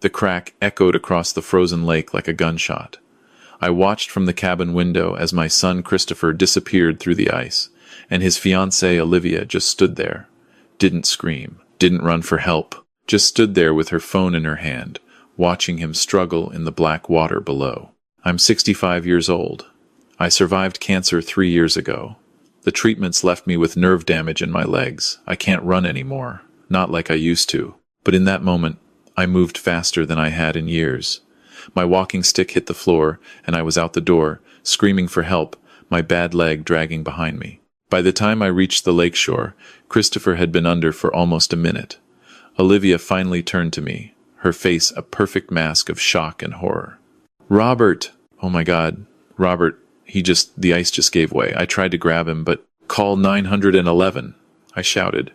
The crack echoed across the frozen lake like a gunshot. I watched from the cabin window as my son Christopher disappeared through the ice, and his fiancée Olivia just stood there. Didn't scream, didn't run for help, just stood there with her phone in her hand, watching him struggle in the black water below. I'm 65 years old. I survived cancer 3 years ago. The treatments left me with nerve damage in my legs. I can't run anymore, not like I used to. But in that moment, I moved faster than I had in years. My walking stick hit the floor, and I was out the door, screaming for help, my bad leg dragging behind me. By the time I reached the lakeshore, Christopher had been under for almost a minute. Olivia finally turned to me, her face a perfect mask of shock and horror. "Robert!" "Oh my God, Robert, the ice just gave way. I tried to grab him, but call 911, I shouted,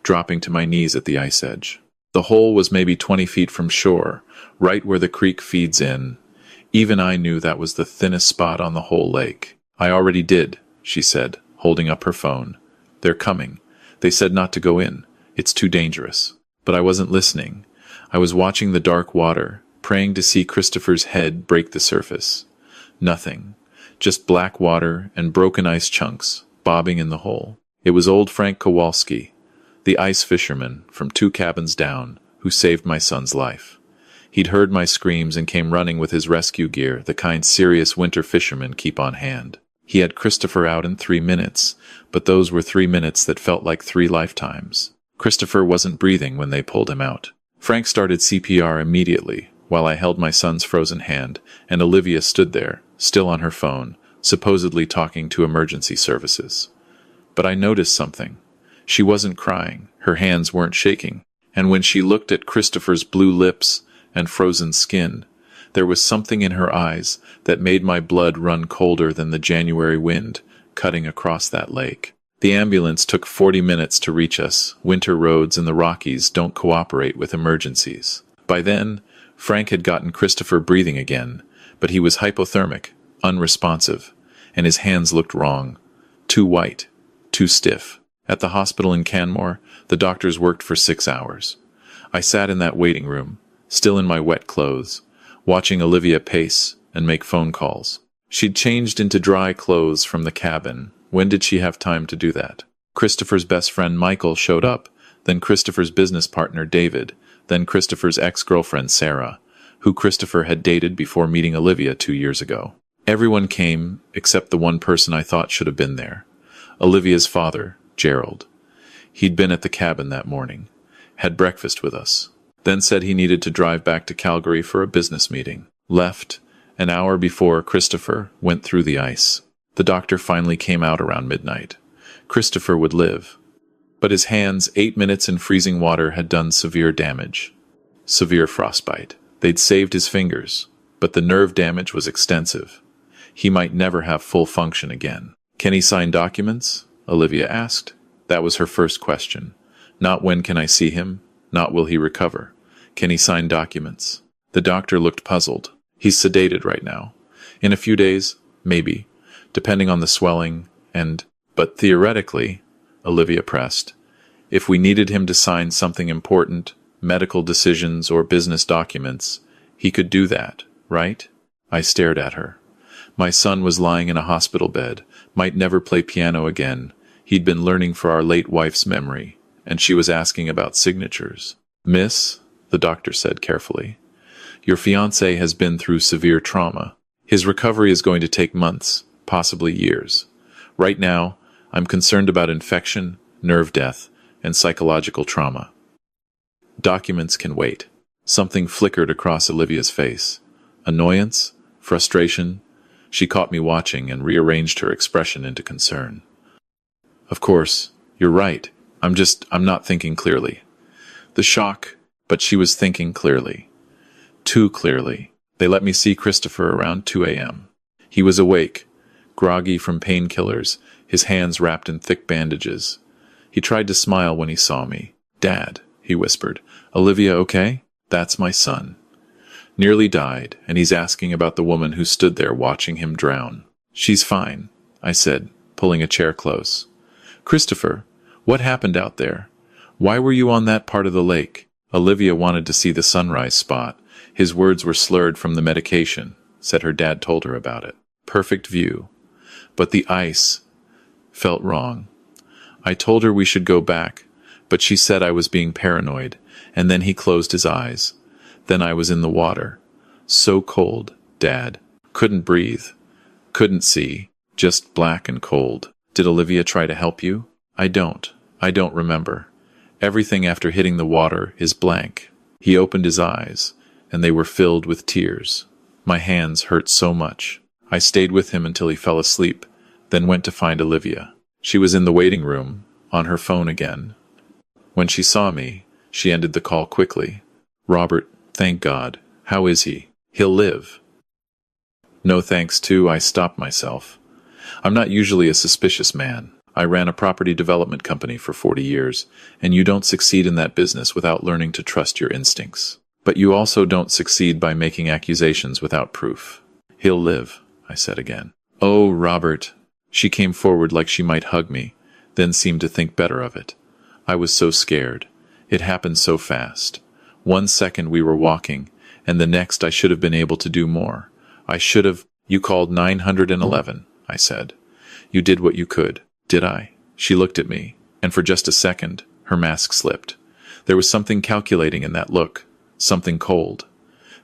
dropping to my knees at the ice edge. The hole was maybe 20 feet from shore, right where the creek feeds in. Even I knew that was the thinnest spot on the whole lake. "I already did," she said, holding up her phone. "They're coming. They said not to go in. It's too dangerous." But I wasn't listening. I was watching the dark water, praying to see Christopher's head break the surface. Nothing. Just black water and broken ice chunks, bobbing in the hole. It was old Frank Kowalski, the ice fisherman from 2 cabins down, who saved my son's life. He'd heard my screams and came running with his rescue gear, the kind serious winter fishermen keep on hand. He had Christopher out in 3 minutes, but those were 3 minutes that felt like 3 lifetimes. Christopher wasn't breathing when they pulled him out. Frank started CPR immediately, while I held my son's frozen hand, and Olivia stood there, still on her phone, supposedly talking to emergency services. But I noticed something. She wasn't crying, her hands weren't shaking, and when she looked at Christopher's blue lips and frozen skin, there was something in her eyes that made my blood run colder than the January wind cutting across that lake. The ambulance took 40 minutes to reach us. Winter roads in the Rockies don't cooperate with emergencies. By then, Frank had gotten Christopher breathing again, but he was hypothermic, unresponsive, and his hands looked wrong. Too white, too stiff. At the hospital in Canmore, the doctors worked for 6 hours. I sat in that waiting room, still in my wet clothes, watching Olivia pace and make phone calls. She'd changed into dry clothes from the cabin. When did she have time to do that? Christopher's best friend Michael showed up, then Christopher's business partner David, then Christopher's ex-girlfriend Sarah, who Christopher had dated before meeting Olivia 2 years ago. Everyone came, except the one person I thought should have been there. Olivia's father, Gerald. He'd been at the cabin that morning, had breakfast with us, then said he needed to drive back to Calgary for a business meeting. Left an hour before Christopher went through the ice. The doctor finally came out around midnight. Christopher would live. But his hands, 8 minutes in freezing water, had done severe damage. Severe frostbite. They'd saved his fingers, but the nerve damage was extensive. He might never have full function again. "Can he sign documents?" Olivia asked. That was her first question. Not when can I see him, not will he recover. Can he sign documents? The doctor looked puzzled. He's sedated right now. In a few days, maybe, depending on the swelling but theoretically, Olivia pressed, if we needed him to sign something important, medical decisions or business documents, he could do that, right? I stared at her. My son was lying in a hospital bed, might never play piano again. He'd been learning for our late wife's memory, and she was asking about signatures. "Miss," the doctor said carefully, "your fiancé has been through severe trauma. His recovery is going to take months, possibly years. Right now, I'm concerned about infection, nerve death, and psychological trauma." Documents can wait. Something flickered across Olivia's face. Annoyance? Frustration? She caught me watching and rearranged her expression into concern. "Of course, you're right. I'm not thinking clearly." The shock, but she was thinking clearly. Too clearly. They let me see Christopher around 2 a.m. He was awake, groggy from painkillers, his hands wrapped in thick bandages. He tried to smile when he saw me. "Dad," he whispered. "Olivia okay?" "That's my son. Nearly died, and he's asking about the woman who stood there watching him drown." "She's fine," I said, pulling a chair close. "Christopher, what happened out there? Why were you on that part of the lake?" Olivia wanted to see the sunrise spot, His words were slurred from the medication, said her dad told her about it. Perfect view. But the ice felt wrong. I told her we should go back, but she said I was being paranoid, and then he closed his eyes. Then I was in the water. So cold, Dad. Couldn't breathe. Couldn't see. Just black and cold. Did Olivia try to help you? I don't remember. Everything after hitting the water is blank. He opened his eyes, and they were filled with tears. My hands hurt so much. I stayed with him until he fell asleep, then went to find Olivia. She was in the waiting room, on her phone again. When she saw me, she ended the call quickly. Robert, thank God. How is he? He'll live. No thanks to, I stopped myself. I'm not usually a suspicious man. I ran a property development company for 40 years, and you don't succeed in that business without learning to trust your instincts. But you also don't succeed by making accusations without proof. He'll live, I said again. Oh, Robert. She came forward like she might hug me, then seemed to think better of it. I was so scared. It happened so fast. 1 second we were walking, and the next I should have been able to do more. I should have. You called 911, I said. You did what you could. Did I? She looked at me, and for just a second, her mask slipped. There was something calculating in that look, something cold.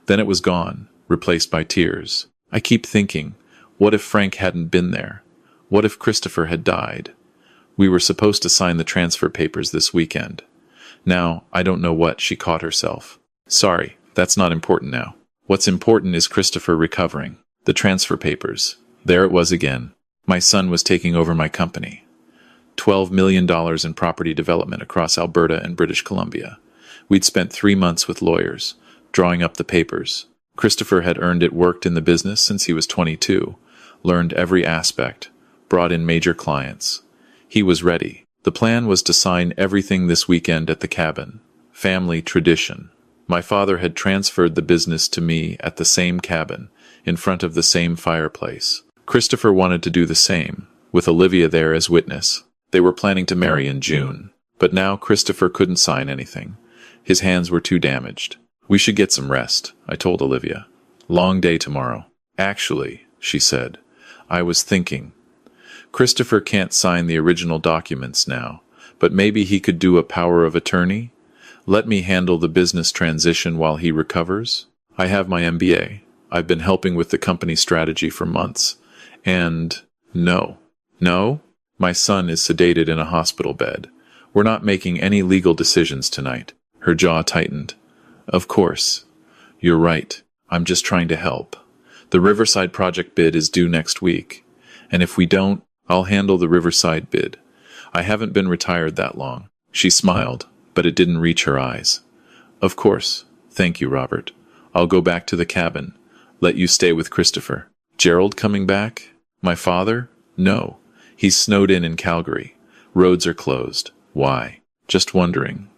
Then it was gone, replaced by tears. I keep thinking, what if Frank hadn't been there? What if Christopher had died? We were supposed to sign the transfer papers this weekend. Now, I don't know what. She caught herself. Sorry, that's not important now. What's important is Christopher recovering. The transfer papers. There it was again. My son was taking over my company. $12 million in property development across Alberta and British Columbia. We'd spent 3 months with lawyers, drawing up the papers. Christopher had earned it, worked in the business since he was 22, learned every aspect, brought in major clients. He was ready. The plan was to sign everything this weekend at the cabin. Family tradition. My father had transferred the business to me at the same cabin, in front of the same fireplace. Christopher wanted to do the same, with Olivia there as witness. They were planning to marry in June. But now Christopher couldn't sign anything. His hands were too damaged. We should get some rest, I told Olivia. Long day tomorrow. Actually, she said, I was thinking. Christopher can't sign the original documents now, but maybe he could do a power of attorney? Let me handle the business transition while he recovers? I have my MBA. I've been helping with the company strategy for months. And no. No? My son is sedated in a hospital bed. We're not making any legal decisions tonight. Her jaw tightened. Of course. You're right. I'm just trying to help. The Riverside project bid is due next week. And if we don't, I'll handle the Riverside bid. I haven't been retired that long. She smiled, but it didn't reach her eyes. Of course. Thank you, Robert. I'll go back to the cabin. Let you stay with Christopher. Gerald coming back? My father? No. He's snowed in Calgary. Roads are closed. Why? Just wondering.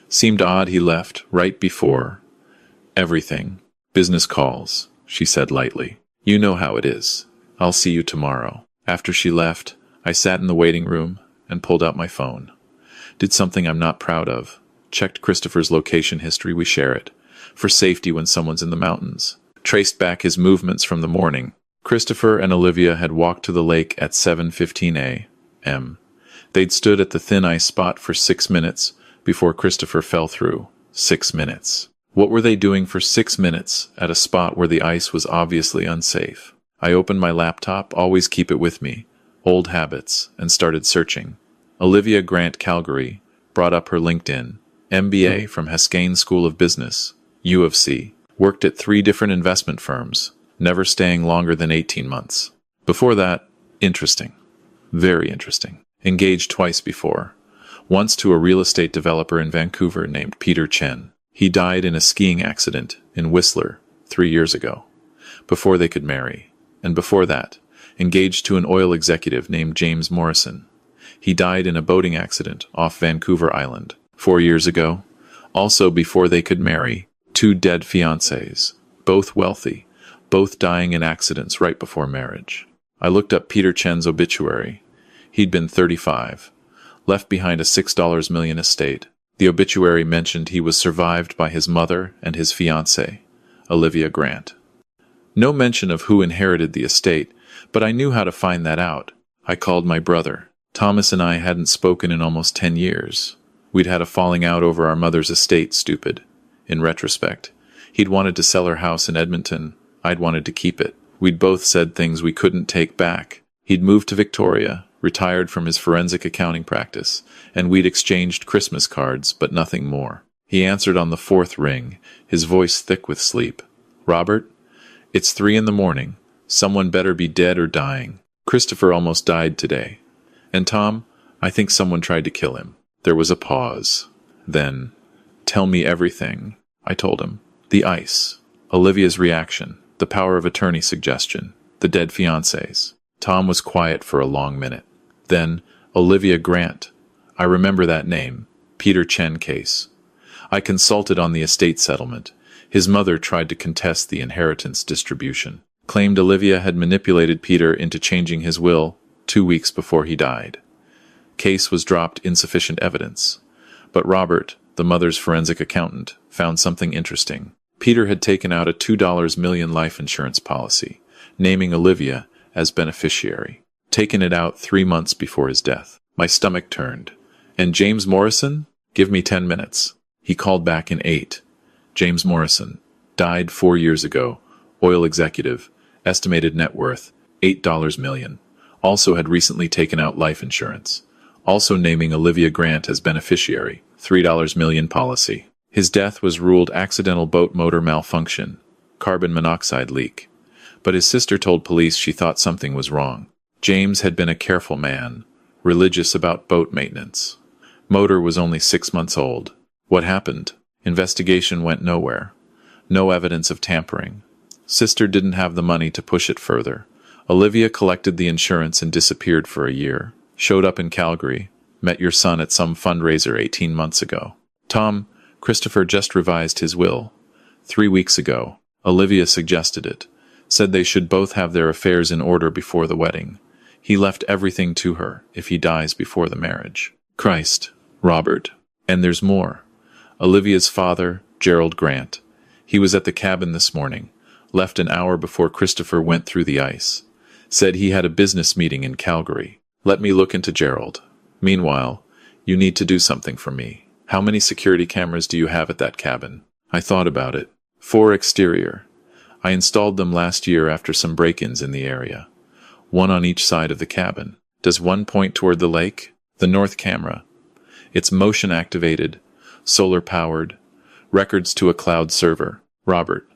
Seemed odd he left right before. Everything. Business calls, she said lightly. You know how it is. I'll see you tomorrow. After she left, I sat in the waiting room and pulled out my phone. Did something I'm not proud of. Checked Christopher's location history, we share it, for safety when someone's in the mountains. Traced back his movements from the morning. Christopher and Olivia had walked to the lake at 7:15 a.m. They'd stood at the thin ice spot for 6 minutes before Christopher fell through. 6 minutes. What were they doing for 6 minutes at a spot where the ice was obviously unsafe? I opened my laptop, always keep it with me, old habits, and started searching. Olivia Grant, Calgary, brought up her LinkedIn. MBA from Haskayne School of Business, U of C. Worked at 3 different investment firms, never staying longer than 18 months. Before that, interesting. Very interesting. Engaged twice before. Once to a real estate developer in Vancouver named Peter Chen. He died in a skiing accident in Whistler 3 years ago, before they could marry. And before that, engaged to an oil executive named James Morrison. He died in a boating accident off Vancouver Island 4 years ago. Also before they could marry, 2 dead fiancés, both wealthy, both dying in accidents right before marriage. I looked up Peter Chen's obituary. He'd been 35, left behind a $6 million estate. The obituary mentioned he was survived by his mother and his fiancée, Olivia Grant. No mention of who inherited the estate, but I knew how to find that out. I called my brother. Thomas and I hadn't spoken in almost 10 years. We'd had a falling out over our mother's estate, stupid. In retrospect, he'd wanted to sell her house in Edmonton. I'd wanted to keep it. We'd both said things we couldn't take back. He'd moved to Victoria, retired from his forensic accounting practice, and we'd exchanged Christmas cards, but nothing more. He answered on the fourth ring, his voice thick with sleep. "Robert, it's 3 a.m. Someone better be dead or dying. Christopher almost died today. And Tom, I think someone tried to kill him." There was a pause. Then, "Tell me everything," I told him. The ice, Olivia's reaction, the power of attorney suggestion, the dead fiancés. Tom was quiet for a long minute. Then, Olivia Grant. I remember that name. Peter Chen case. I consulted on the estate settlement. His mother tried to contest the inheritance distribution. Claimed Olivia had manipulated Peter into changing his will 2 weeks before he died. Case was dropped insufficient evidence. But Robert, the mother's forensic accountant, found something interesting. Peter had taken out a $2 million life insurance policy, naming Olivia as beneficiary. Taken it out 3 months before his death. My stomach turned. And James Morrison? Give me 10 minutes. He called back in 8. James Morrison. Died 4 years ago. Oil executive. Estimated net worth, $8 million. Also had recently taken out life insurance. Also naming Olivia Grant as beneficiary, $3 million policy. His death was ruled accidental boat motor malfunction, carbon monoxide leak. But his sister told police she thought something was wrong. James had been a careful man, religious about boat maintenance. Motor was only 6 months old. What happened? Investigation went nowhere. No evidence of tampering. Sister didn't have the money to push it further. Olivia collected the insurance and disappeared for a year. Showed up in Calgary. Met your son at some fundraiser 18 months ago. Tom, Christopher just revised his will. 3 weeks ago. Olivia suggested it. Said they should both have their affairs in order before the wedding. He left everything to her if he dies before the marriage. Christ, Robert. And there's more. Olivia's father, Gerald Grant. He was at the cabin this morning. Left an hour before Christopher went through the ice. Said he had a business meeting in Calgary. Let me look into Gerald. Meanwhile, you need to do something for me. How many security cameras do you have at that cabin? I thought about it. 4 exterior. I installed them last year after some break-ins in the area. 1 on each side of the cabin. Does one point toward the lake? The north camera. It's motion-activated, solar-powered, records to a cloud server. Robert,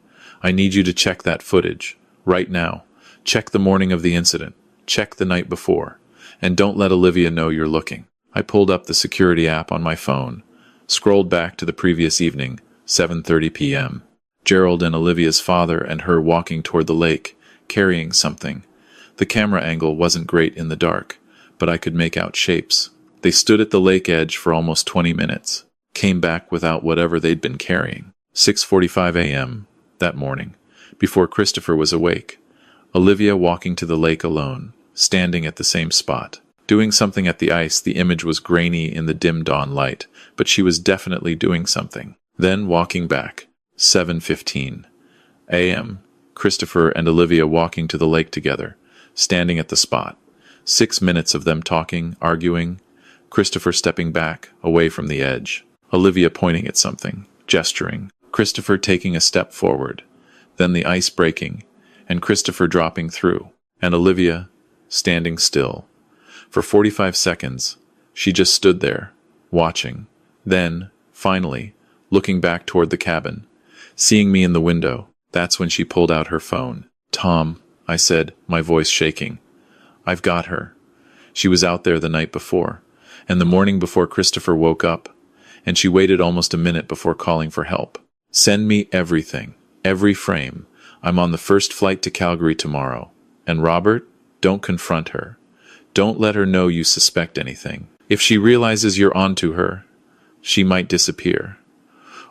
I need you to check that footage. Right now. Check the morning of the incident. Check the night before. And don't let Olivia know you're looking. I pulled up the security app on my phone. Scrolled back to the previous evening, 7:30 p.m. Gerald and Olivia's father and her walking toward the lake, carrying something. The camera angle wasn't great in the dark, but I could make out shapes. They stood at the lake edge for almost 20 minutes. Came back without whatever they'd been carrying. 6:45 a.m. that morning, before Christopher was awake. Olivia walking to the lake alone, standing at the same spot. Doing something at the ice. The image was grainy in the dim dawn light, but she was definitely doing something. Then walking back. 7:15 a.m. Christopher and Olivia walking to the lake together, standing at the spot. 6 minutes of them talking, arguing. Christopher stepping back, away from the edge. Olivia pointing at something, gesturing. Christopher taking a step forward. Then the ice breaking, and Christopher dropping through. And Olivia standing still. For 45 seconds, she just stood there, watching. Then, finally, looking back toward the cabin. Seeing me in the window, that's when she pulled out her phone. "Tom," I said, my voice shaking. "I've got her. She was out there the night before, and the morning before Christopher woke up, and she waited almost a minute before calling for help. Send me everything, every frame. I'm on the first flight to Calgary tomorrow. And Robert, don't confront her. Don't let her know you suspect anything. If she realizes you're onto her, she might disappear.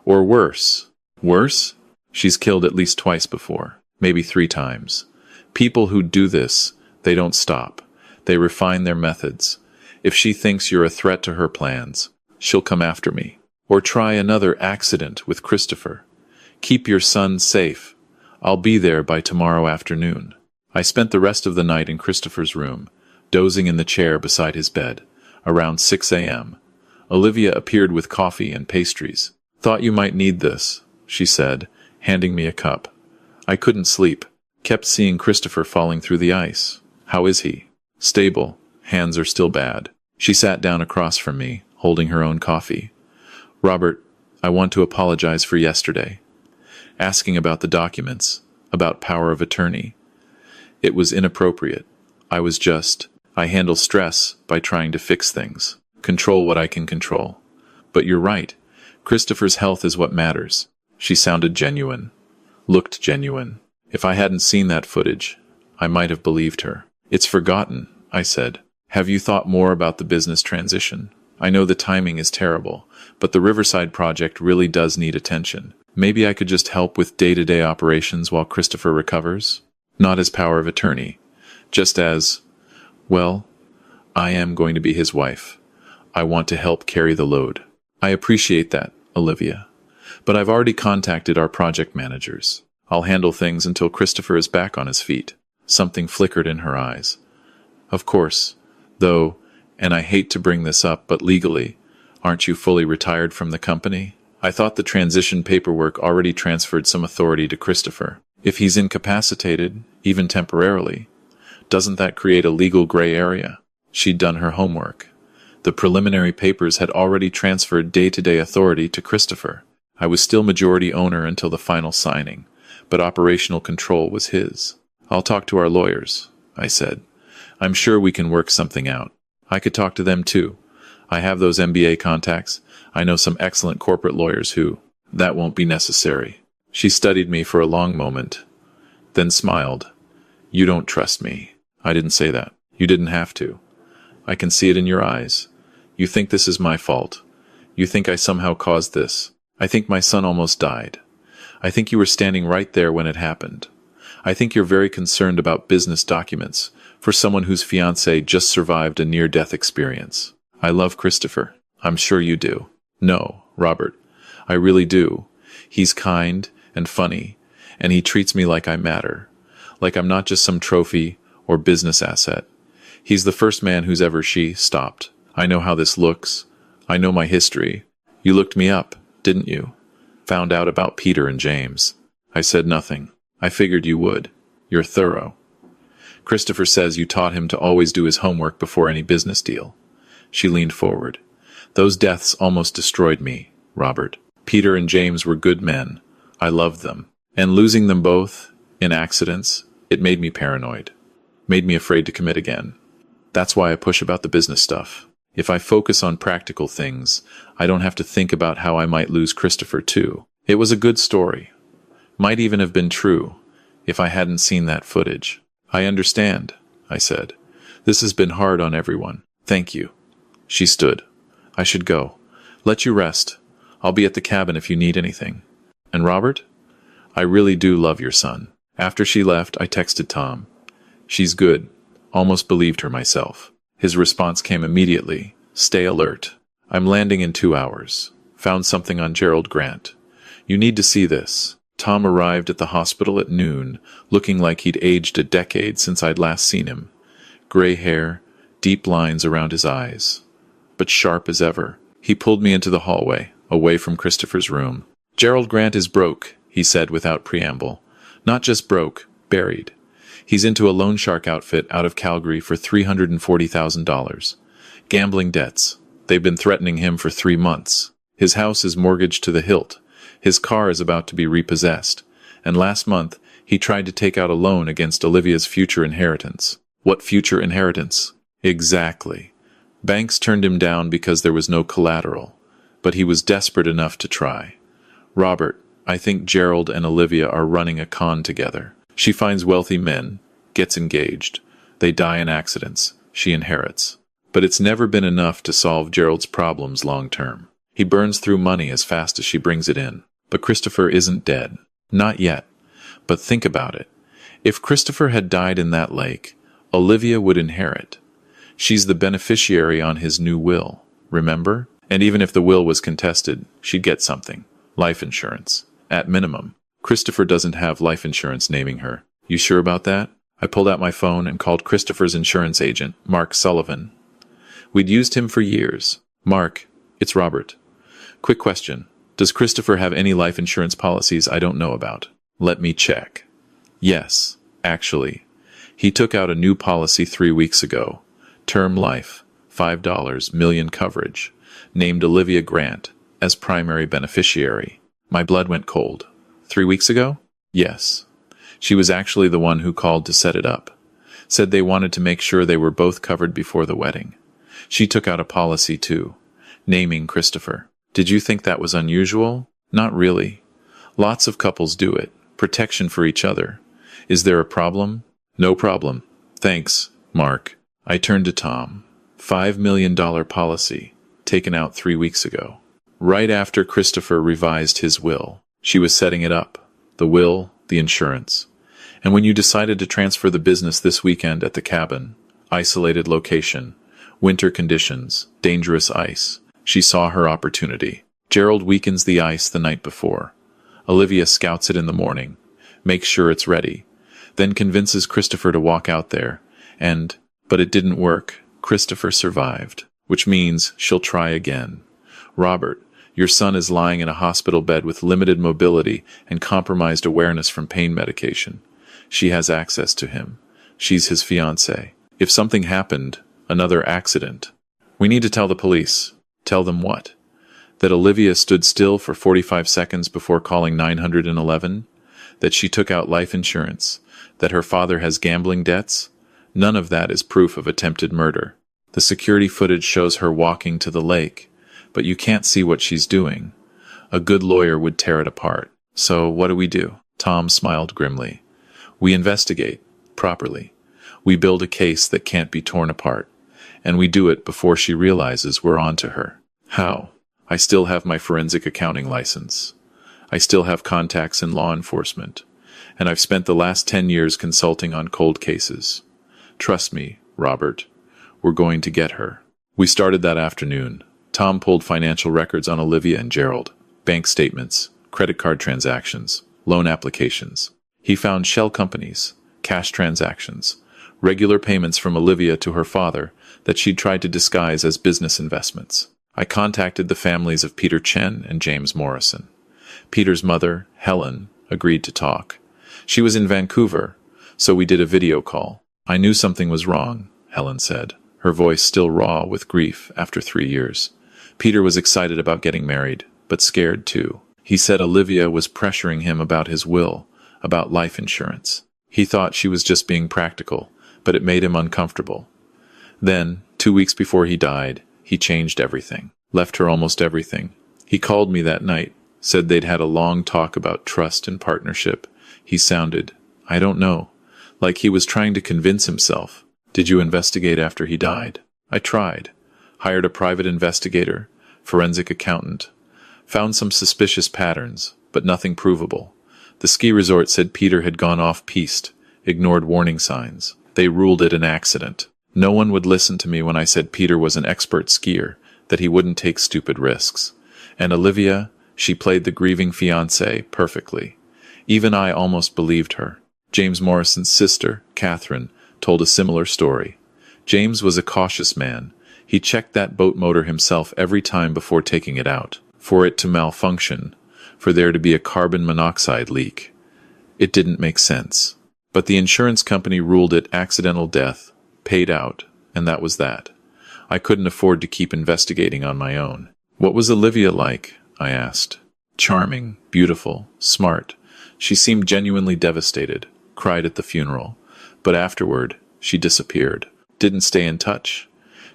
Or worse. Worse? She's killed at least twice before, maybe 3 times. People who do this, they don't stop. They refine their methods. If she thinks you're a threat to her plans, she'll come after me. Or try another accident with Christopher. Keep your son safe. I'll be there by tomorrow afternoon. I spent the rest of the night in Christopher's room, dozing in the chair beside his bed. Around 6 a.m., Olivia appeared with coffee and pastries. Thought you might need this, she said, handing me a cup. I couldn't sleep. Kept seeing Christopher falling through the ice. How is he? Stable. Hands are still bad. She sat down across from me, holding her own coffee. Robert, I want to apologize for yesterday. Asking about the documents, about power of attorney. It was inappropriate. I handle stress by trying to fix things, control what I can control. But you're right. Christopher's health is what matters. She sounded genuine, looked genuine. If I hadn't seen that footage, I might have believed her. It's forgotten, I said. Have you thought more about the business transition? I know the timing is terrible, but the Riverside project really does need attention. Maybe I could just help with day-to-day operations while Christopher recovers? Not as power of attorney, just as, well, I am going to be his wife. I want to help carry the load. I appreciate that, Olivia. But I've already contacted our project managers. I'll handle things until Christopher is back on his feet. Something flickered in her eyes. Of course, though, and I hate to bring this up, but legally, aren't you fully retired from the company? I thought the transition paperwork already transferred some authority to Christopher. If he's incapacitated, even temporarily, doesn't that create a legal gray area? She'd done her homework. The preliminary papers had already transferred day-to-day authority to Christopher. I was still majority owner until the final signing, but operational control was his. I'll talk to our lawyers, I said. I'm sure we can work something out. I could talk to them too. I have those MBA contacts. I know some excellent corporate lawyers who... That won't be necessary. She studied me for a long moment, then smiled. You don't trust me. I didn't say that. You didn't have to. I can see it in your eyes. You think this is my fault. You think I somehow caused this. I think my son almost died. I think you were standing right there when it happened. I think you're very concerned about business documents for someone whose fiancée just survived a near-death experience. I love Christopher. I'm sure you do. No, Robert, I really do. He's kind and funny, and he treats me like I matter, like I'm not just some trophy or business asset. He's the first man who's ever stopped. I know how this looks. I know my history. You looked me up, didn't you? Found out about Peter and James. I said nothing. I figured you would. You're thorough. Christopher says you taught him to always do his homework before any business deal. She leaned forward. Those deaths almost destroyed me, Robert. Peter and James were good men. I loved them. And losing them both, in accidents, it made me paranoid. Made me afraid to commit again. That's why I push about the business stuff. If I focus on practical things, I don't have to think about how I might lose Christopher too. It was a good story. Might even have been true, if I hadn't seen that footage. I understand, I said. This has been hard on everyone. Thank you. She stood. I should go. Let you rest. I'll be at the cabin if you need anything. And Robert? I really do love your son. After she left, I texted Tom. She's good. Almost believed her myself. His response came immediately. Stay alert. I'm landing in 2 hours. Found something on Gerald Grant. You need to see this. Tom arrived at the hospital at noon, looking like he'd aged a decade since I'd last seen him. Gray hair, deep lines around his eyes. But sharp as ever. He pulled me into the hallway, away from Christopher's room. Gerald Grant is broke, he said without preamble. Not just broke, buried. He's into a loan shark outfit out of Calgary for $340,000. Gambling debts. They've been threatening him for 3 months. His house is mortgaged to the hilt. His car is about to be repossessed. And last month, he tried to take out a loan against Olivia's future inheritance. What future inheritance? Exactly. Banks turned him down because there was no collateral. But he was desperate enough to try. Robert, I think Gerald and Olivia are running a con together. She finds wealthy men, gets engaged. They die in accidents. She inherits. But it's never been enough to solve Gerald's problems long term. He burns through money as fast as she brings it in. But Christopher isn't dead. Not yet. But think about it. If Christopher had died in that lake, Olivia would inherit. She's the beneficiary on his new will, remember? And even if the will was contested, she'd get something. Life insurance. At minimum. Christopher doesn't have life insurance naming her. You sure about that? I pulled out my phone and called Christopher's insurance agent, Mark Sullivan. We'd used him for years. Mark, it's Robert. Quick question. Does Christopher have any life insurance policies I don't know about? Let me check. Yes, actually. He took out a new policy 3 weeks ago. Term life, $5 million coverage. Named Olivia Grant as primary beneficiary. My blood went cold. 3 weeks ago? Yes. She was actually the one who called to set it up. Said they wanted to make sure they were both covered before the wedding. She took out a policy too, naming Christopher. Did you think that was unusual? Not really. Lots of couples do it. Protection for each other. Is there a problem? No problem. Thanks, Mark. I turned to Tom. $5 million policy, taken out 3 weeks ago. Right after Christopher revised his will. She was setting it up. The will, the insurance. And when you decided to transfer the business this weekend at the cabin, isolated location, winter conditions, dangerous ice, she saw her opportunity. Gerald weakens the ice the night before. Olivia scouts it in the morning, makes sure it's ready, then convinces Christopher to walk out there, but it didn't work. Christopher survived, which means she'll try again. Robert, your son is lying in a hospital bed with limited mobility and compromised awareness from pain medication. She has access to him. She's his fiancée. If something happened, another accident, we need to tell the police. Tell them what? That Olivia stood still for 45 seconds before calling 911? That she took out life insurance? That her father has gambling debts? None of that is proof of attempted murder. The security footage shows her walking to the lake, but you can't see what she's doing. A good lawyer would tear it apart. So what do? Tom smiled grimly. We investigate, properly. We build a case that can't be torn apart. And we do it before she realizes we're onto her. How? I still have my forensic accounting license. I still have contacts in law enforcement. And I've spent the last 10 years consulting on cold cases. Trust me, Robert. We're going to get her. We started that afternoon. Tom pulled financial records on Olivia and Gerald. Bank statements, credit card transactions, loan applications. He found shell companies, cash transactions, regular payments from Olivia to her father that she'd tried to disguise as business investments. I contacted the families of Peter Chen and James Morrison. Peter's mother, Helen, agreed to talk. She was in Vancouver, so we did a video call. I knew something was wrong, Helen said, her voice still raw with grief after 3 years. Peter was excited about getting married, but scared too. He said Olivia was pressuring him about his will, about life insurance. He thought she was just being practical, but it made him uncomfortable. Then, 2 weeks before he died, he changed everything, left her almost everything. He called me that night, said they'd had a long talk about trust and partnership. He sounded, I don't know, like he was trying to convince himself. Did you investigate after he died? I tried. Hired a private investigator, forensic accountant. Found some suspicious patterns, but nothing provable. The ski resort said Peter had gone off-piste, ignored warning signs. They ruled it an accident. No one would listen to me when I said Peter was an expert skier, that he wouldn't take stupid risks. And Olivia, she played the grieving fiancée perfectly. Even I almost believed her. James Morrison's sister, Catherine, told a similar story. James was a cautious man. He checked that boat motor himself every time before taking it out, for it to malfunction, for there to be a carbon monoxide leak. It didn't make sense. But the insurance company ruled it accidental death, paid out, and that was that. I couldn't afford to keep investigating on my own. What was Olivia like? I asked. Charming, beautiful, smart. She seemed genuinely devastated, cried at the funeral. But afterward, she disappeared. Didn't stay in touch.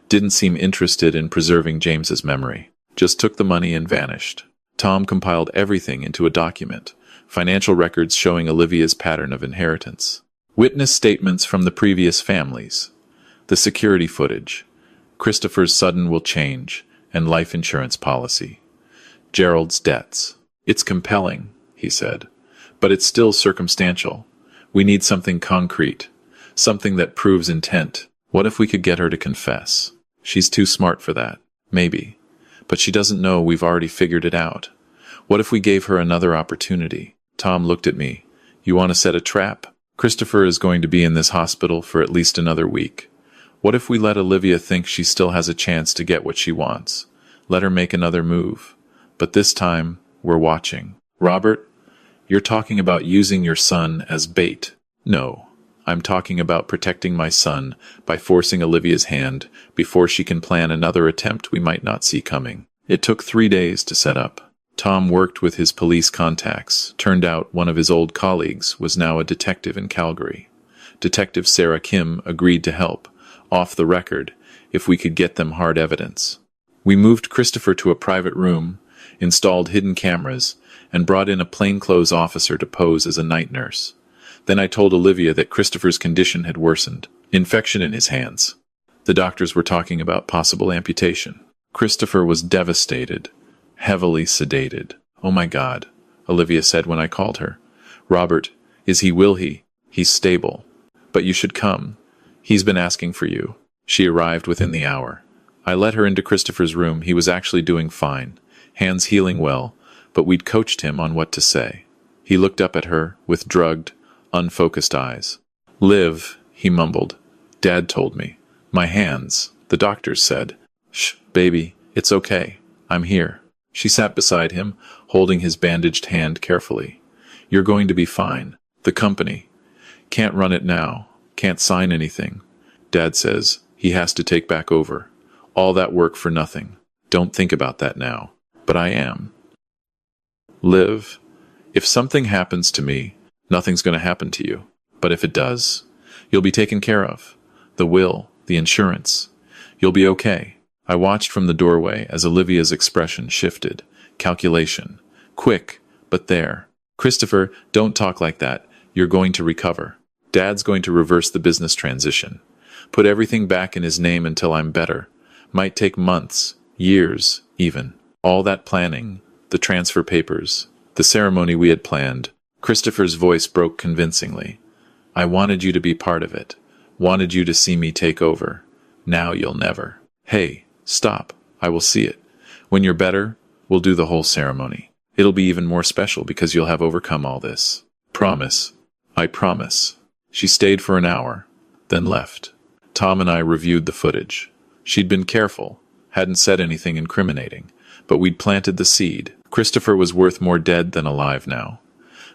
Didn't seem interested in preserving James's memory. Just took the money and vanished. Tom compiled everything into a document. Financial records showing Olivia's pattern of inheritance. Witness statements from the previous families. The security footage. Christopher's sudden will change and life insurance policy. Gerald's debts. It's compelling, he said, but it's still circumstantial. We need something concrete, something that proves intent. What if we could get her to confess? She's too smart for that. Maybe. But she doesn't know we've already figured it out. What if we gave her another opportunity? Tom looked at me. You want to set a trap? Christopher is going to be in this hospital for at least another week. What if we let Olivia think she still has a chance to get what she wants? Let her make another move. But this time, we're watching. Robert, you're talking about using your son as bait. No, I'm talking about protecting my son by forcing Olivia's hand before she can plan another attempt we might not see coming. It took 3 days to set up. Tom worked with his police contacts. Turned out one of his old colleagues was now a detective in Calgary. Detective Sarah Kim agreed to help, off the record, if we could get them hard evidence. We moved Christopher to a private room, installed hidden cameras, and brought in a plainclothes officer to pose as a night nurse. Then I told Olivia that Christopher's condition had worsened. Infection in his hands. The doctors were talking about possible amputation. Christopher was devastated, heavily sedated. Oh my God, Olivia said when I called her. Robert, will he? He's stable. But you should come. He's been asking for you. She arrived within the hour. I let her into Christopher's room. He was actually doing fine, hands healing well, but we'd coached him on what to say. He looked up at her with drugged, unfocused eyes. Liv, he mumbled. Dad told me. My hands, the doctors said. Shh, baby, it's okay. I'm here. She sat beside him, holding his bandaged hand carefully. You're going to be fine. The company. Can't run it now. Can't sign anything. Dad says he has to take back over. All that work for nothing. Don't think about that now. But I am. Liv, if something happens to me, nothing's going to happen to you. But if it does, you'll be taken care of. The will, the insurance. You'll be okay. I watched from the doorway as Olivia's expression shifted. Calculation. Quick, but there. Christopher, don't talk like that. You're going to recover. Dad's going to reverse the business transition. Put everything back in his name until I'm better. Might take months, years, even. All that planning, the transfer papers, the ceremony we had planned. Christopher's voice broke convincingly. I wanted you to be part of it. Wanted you to see me take over. Now you'll never. Hey, stop. I will see it. When you're better, we'll do the whole ceremony. It'll be even more special because you'll have overcome all this. Promise. I promise. She stayed for an hour, then left. Tom and I reviewed the footage. She'd been careful, hadn't said anything incriminating, but we'd planted the seed. Christopher was worth more dead than alive now.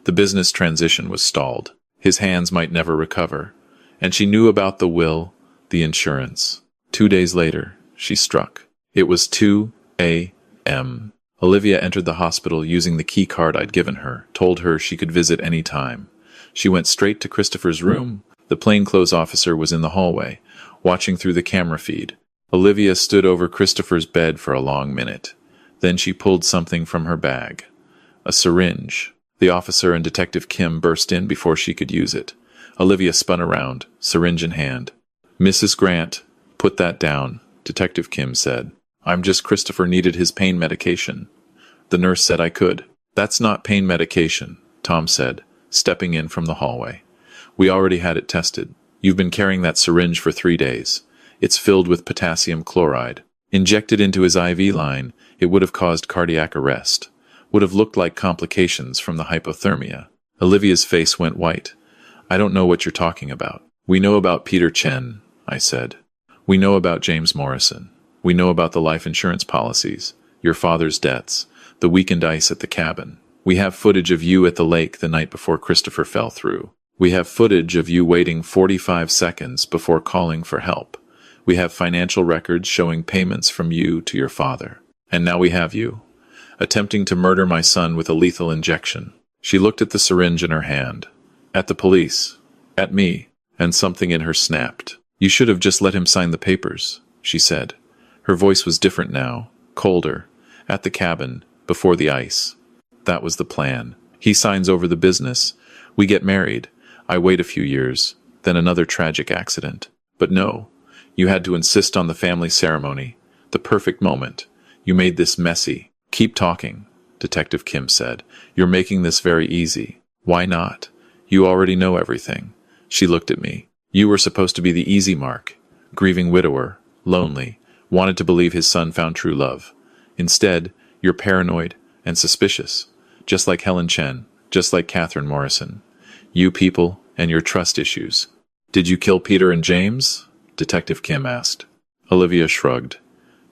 The business transition was stalled. His hands might never recover. And she knew about the will, the insurance. 2 days later, she struck. It was 2 a.m. Olivia entered the hospital using the key card I'd given her, told her she could visit any time. She went straight to Christopher's room. The plainclothes officer was in the hallway, watching through the camera feed. Olivia stood over Christopher's bed for a long minute. Then she pulled something from her bag. A syringe. The officer and Detective Kim burst in before she could use it. Olivia spun around, syringe in hand. Mrs. Grant, put that down, Detective Kim said. Christopher needed his pain medication. The nurse said I could. That's not pain medication, Tom said, stepping in from the hallway. We already had it tested. You've been carrying that syringe for 3 days. It's filled with potassium chloride. Injected into his IV line, it would have caused cardiac arrest. Would have looked like complications from the hypothermia. Olivia's face went white. I don't know what you're talking about. We know about Peter Chen, I said. We know about James Morrison. We know about the life insurance policies, your father's debts, the weakened ice at the cabin. We have footage of you at the lake the night before Christopher fell through. We have footage of you waiting 45 seconds before calling for help. We have financial records showing payments from you to your father. And now we have you, attempting to murder my son with a lethal injection. She looked at the syringe in her hand, at the police, at me, and something in her snapped. You should have just let him sign the papers, she said. Her voice was different now, colder, at the cabin, before the ice. That was the plan. He signs over the business. We get married. I wait a few years, then another tragic accident. But no, you had to insist on the family ceremony, the perfect moment. You made this messy. Keep talking, Detective Kim said. You're making this very easy. Why not? You already know everything. She looked at me. You were supposed to be the easy mark. Grieving widower, lonely, wanted to believe his son found true love. Instead, you're paranoid and suspicious, just like Helen Chen, just like Catherine Morrison. You people and your trust issues. Did you kill Peter and James? Detective Kim asked. Olivia shrugged.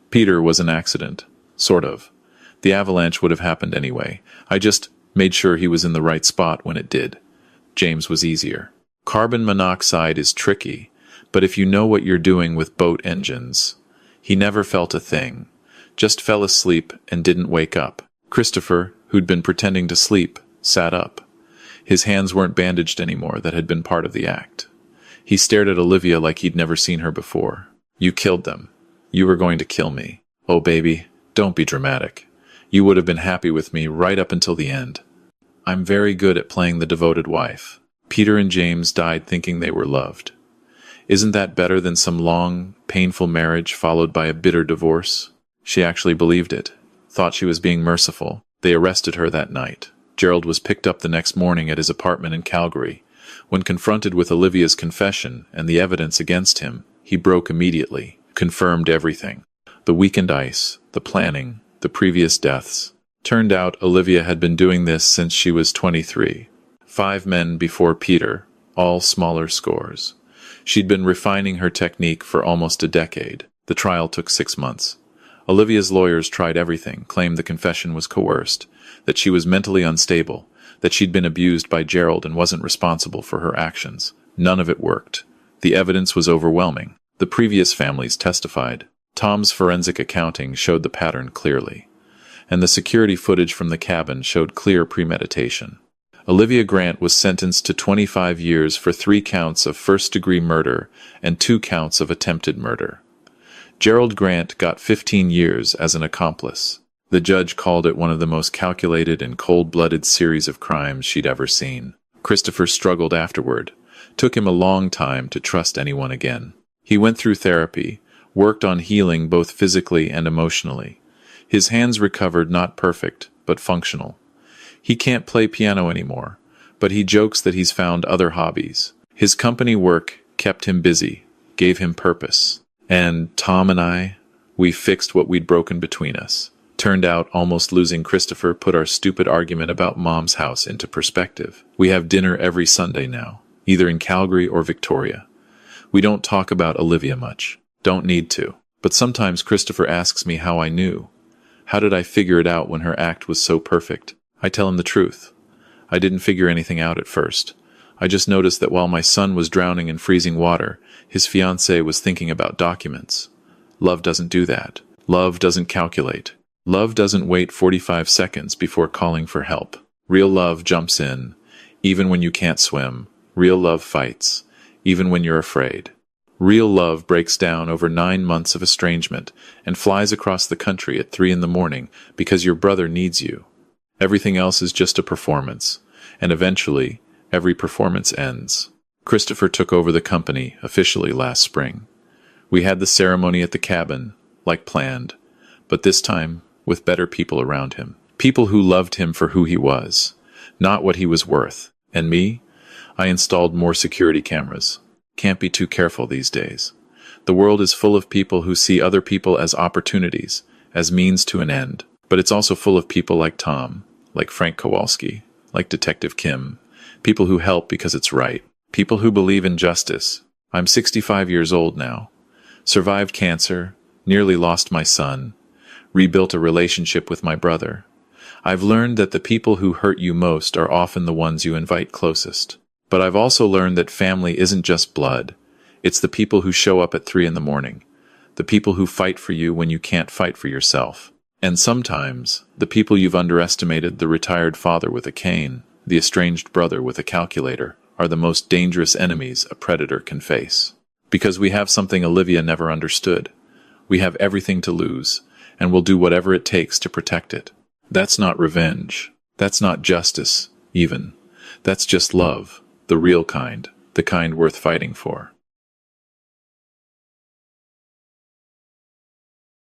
Peter was an accident. Sort of. The avalanche would have happened anyway. I just made sure he was in the right spot when it did. James was easier. Carbon monoxide is tricky, but if you know what you're doing with boat engines. He never felt a thing. Just fell asleep and didn't wake up. Christopher, who'd been pretending to sleep, sat up. His hands weren't bandaged anymore. That had been part of the act. He stared at Olivia like he'd never seen her before. You killed them. You were going to kill me. Oh, baby, don't be dramatic. You would have been happy with me right up until the end. I'm very good at playing the devoted wife. Peter and James died thinking they were loved. Isn't that better than some long, painful marriage followed by a bitter divorce? She actually believed it, thought she was being merciful. They arrested her that night. Gerald was picked up the next morning at his apartment in Calgary. When confronted with Olivia's confession and the evidence against him, he broke immediately, confirmed everything. The weekend ice, the planning, the previous deaths. Turned out Olivia had been doing this since she was 23. 5 men before Peter, all smaller scores. She'd been refining her technique for almost a decade. The trial took 6 months. Olivia's lawyers tried everything, claimed the confession was coerced, that she was mentally unstable, that she'd been abused by Gerald and wasn't responsible for her actions. None of it worked. The evidence was overwhelming. The previous families testified. Tom's forensic accounting showed the pattern clearly, and the security footage from the cabin showed clear premeditation. Olivia Grant was sentenced to 25 years for 3 counts of first-degree murder and 2 counts of attempted murder. Gerald Grant got 15 years as an accomplice. The judge called it one of the most calculated and cold-blooded series of crimes she'd ever seen. Christopher struggled afterward. Took him a long time to trust anyone again. He went through therapy, worked on healing both physically and emotionally. His hands recovered, not perfect, but functional. He can't play piano anymore, but he jokes that he's found other hobbies. His company work kept him busy, gave him purpose. And Tom and I, we fixed what we'd broken between us. Turned out almost losing Christopher put our stupid argument about Mom's house into perspective. We have dinner every Sunday now, either in Calgary or Victoria. We don't talk about Olivia much. Don't need to. But sometimes Christopher asks me how I knew. How did I figure it out when her act was so perfect? I tell him the truth. I didn't figure anything out at first. I just noticed that while my son was drowning in freezing water, his fiancée was thinking about documents. Love doesn't do that. Love doesn't calculate. Love doesn't wait 45 seconds before calling for help. Real love jumps in, even when you can't swim. Real love fights, even when you're afraid. Real love breaks down over 9 months of estrangement and flies across the country at 3 in the morning because your brother needs you. Everything else is just a performance, and eventually, every performance ends. Christopher took over the company officially last spring. We had the ceremony at the cabin, like planned, but this time with better people around him. People who loved him for who he was, not what he was worth. And me? I installed more security cameras. Can't be too careful these days. The world is full of people who see other people as opportunities, as means to an end. But it's also full of people like Tom, like Frank Kowalski, like Detective Kim. People who help because it's right. People who believe in justice. I'm 65 years old now. Survived cancer, nearly lost my son, rebuilt a relationship with my brother. I've learned that the people who hurt you most are often the ones you invite closest. But I've also learned that family isn't just blood. It's the people who show up at 3 in the morning. The people who fight for you when you can't fight for yourself. And sometimes, the people you've underestimated, the retired father with a cane, the estranged brother with a calculator, are the most dangerous enemies a predator can face. Because we have something Olivia never understood. We have everything to lose, and we'll do whatever it takes to protect it. That's not revenge. That's not justice, even. That's just love, the real kind, the kind worth fighting for.